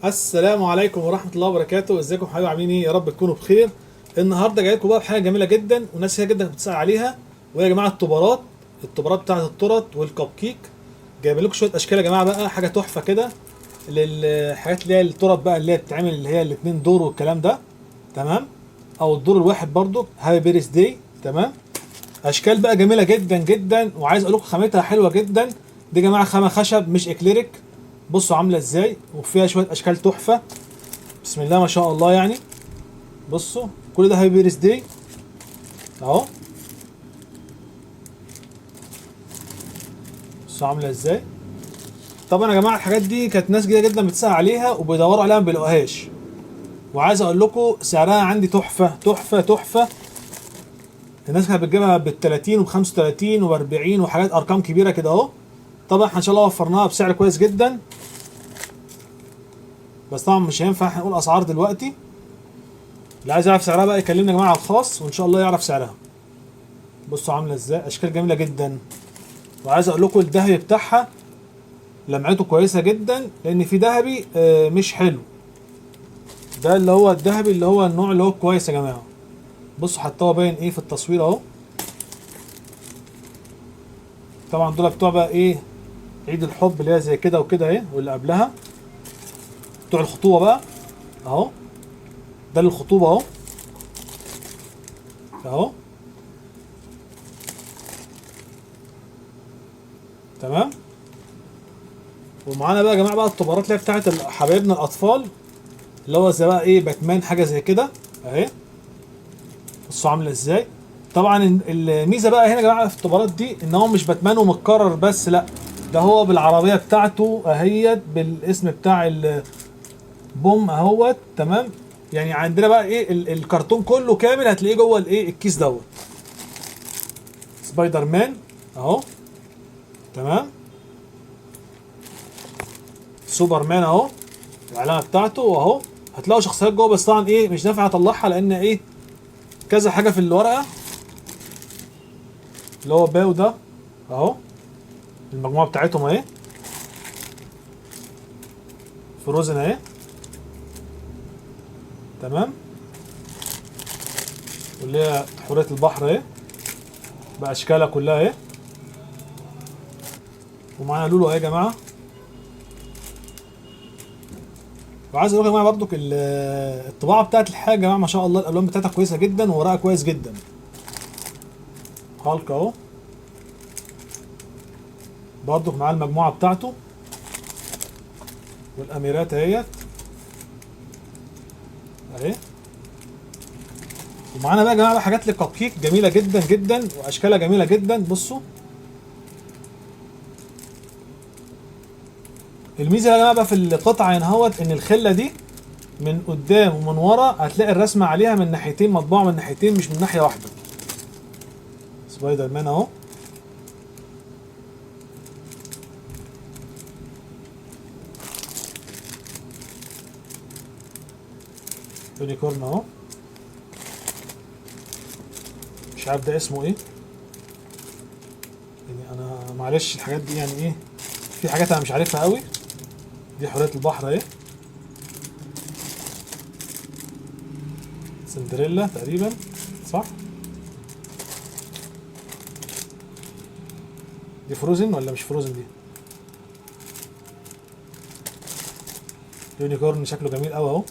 السلام عليكم ورحمة الله وبركاته. ازيكم حبايبي؟ عاملين ايه؟ يا رب تكونوا بخير. النهارده جاي لكم بقى بحاجة جميلة جدا وناس كتير جدا بتسأل عليها، وهي يا جماعة الطبارات بتاعة التورت والكب كيك. جايب لكم شوية اشكال يا جماعة، بقى حاجة تحفة كده للحاجات اللي هي التورت بقى اللي هي بتتعمل، اللي هي الاتنين دور والكلام ده. تمام. او الدور الواحد برضو، هابي بيرث داي. تمام. اشكال بقى جميلة جدا جدا، وعايز اقول لكم خامتها حلوة جدا. دي يا جماعة خامة خشب مش اكليريك. بصوا عاملة ازاي، وفيها شوية اشكال تحفة. بسم الله ما شاء الله يعني. بصوا كل ده هابي بيرث داي اهو. بصوا عامله ازاي. طبعا يا جماعه الحاجات دي كانت ناس كتير جدا بتسال عليها وبيدوروا عليها ما بيلاقوهاش، وعايز اقول لكم سعرها عندي تحفه تحفه تحفه. الناس كانت بتجيبها بال 30 وب 35 وب 40 وحاجات ارقام كبيره كده اهو. طبعا احنا ان شاء الله وفرناها بسعر كويس جدا، بس طبعا مش هينفع احنا نقول اسعار دلوقتي. اللي عايز يعرف سعرها بقى يكلمنا يا جماعه على الخاص وان شاء الله يعرف سعرها. بصوا عامله ازاي، اشكال جميله جدا. وعايز اقول لكم الذهبي بتاعها لمعته كويسه جدا، لان في ذهبي مش حلو. ده اللي هو الذهبي اللي هو النوع اللي هو كويس يا جماعه. بصوا حتى هو باين ايه في التصوير اهو. طبعا دول بتوع بقى ايه، عيد الحب اللي هي زي كده وكده اهي، واللي قبلها بتوع الخطوبه بقى اهو. ده للخطوبه اهو اهو. تمام. ومعانا بقى يا جماعه بقى الطبارات اللي هي بتاعت حبايبنا الاطفال، اللي هو زي بقى ايه باتمان حاجه زي كده اهي. بصوا عامله ازاي. طبعا الميزه بقى هنا يا جماعه في الطبارات دي ان هو مش باتمان ومتكرر بس، لا، ده هو بالعربيه بتاعته اهيت بالاسم بتاع البوم اهوت. تمام. يعني عندنا بقى ايه الكرتون كله كامل هتلاقيه جوه الايه الكيس دوت. سبايدر مان اهو. تمام. سوبر مان اهو، العلامه بتاعته اهو. هتلاقوا شخصيات جوه، بس طبعا ايه مش نافع اطلعها لان ايه كذا حاجه في الورقه. اللي هو باو ده اهو، المجموعه بتاعتهم اهي. فروزن اهي. تمام. واللي هي حورية البحر اهي باشكالها كلها اهي. ومعانا لولو اهي يا جماعه. وعايز اقول لكم يا جماعه برضك الطباعه بتاعت الحاجه يا جماعه ما شاء الله، الالوان بتاعتها كويسه جدا وورقها كويس جدا. هالك اهو برضك مع المجموعه بتاعته. والاميرات اهيت اهي. ومعانا بقى يا جماعه بقى حاجات للكب كيك جميله جدا جدا واشكالها جميله جدا. بصوا الميزه يا جماعه بقى في القطعه هنا اهوت، ان الخله دي من قدام ومن ورا هتلاقي الرسمه عليها من ناحيتين، مطبوعه من ناحيتين مش من ناحيه واحده. سبايدر مان اهو. يونيكورن اهو. مش عارف ده اسمه ايه، يعني انا معلش الحاجات دي يعني ايه، في حاجات انا مش عارفها قوي. دي حورية البحر اهي. سندريلا تقريبا، صح؟ دي فروزن ولا مش فروزن دي؟ يونيكورن شكله جميل قوي اهو.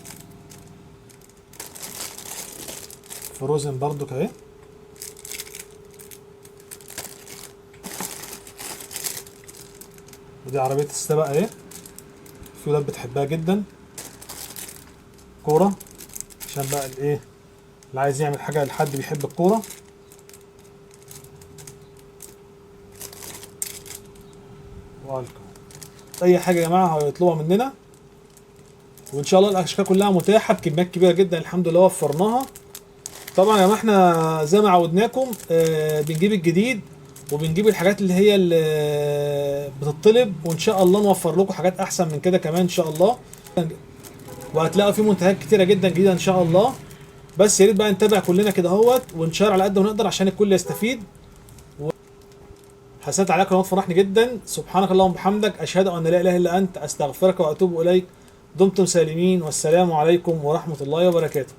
فروزن برضك اهي. ودي عربية السباق اهي، في ولاد بتحبها جدا. كورة، عشان بقى الايه اللي عايز يعمل حاجة لحد بيحب الكورة. والكم اي حاجة يا جماعة هيطلبها مننا، وان شاء الله الاشكال كلها متاحة بكميات كبيرة جدا الحمد لله وفرناها. طبعا يا جماعة احنا زي ما عودناكم بنجيب الجديد وبنجيب الحاجات اللي هي اللي بتطلب، وان شاء الله نوفر لكم حاجات احسن من كده كمان ان شاء الله. وهتلاقوا في منتجات كتيره جدا جديده ان شاء الله. بس يا ريت بقى نتابع كلنا كده اهوت ونشير على قد ما نقدر عشان الكل يستفيد. حسيت عليك قناه فرحني جدا. سبحانك اللهم وبحمدك، اشهد ان لا اله الا انت، استغفرك واتوب اليك. دمتم سالمين، والسلام عليكم ورحمة الله وبركاته.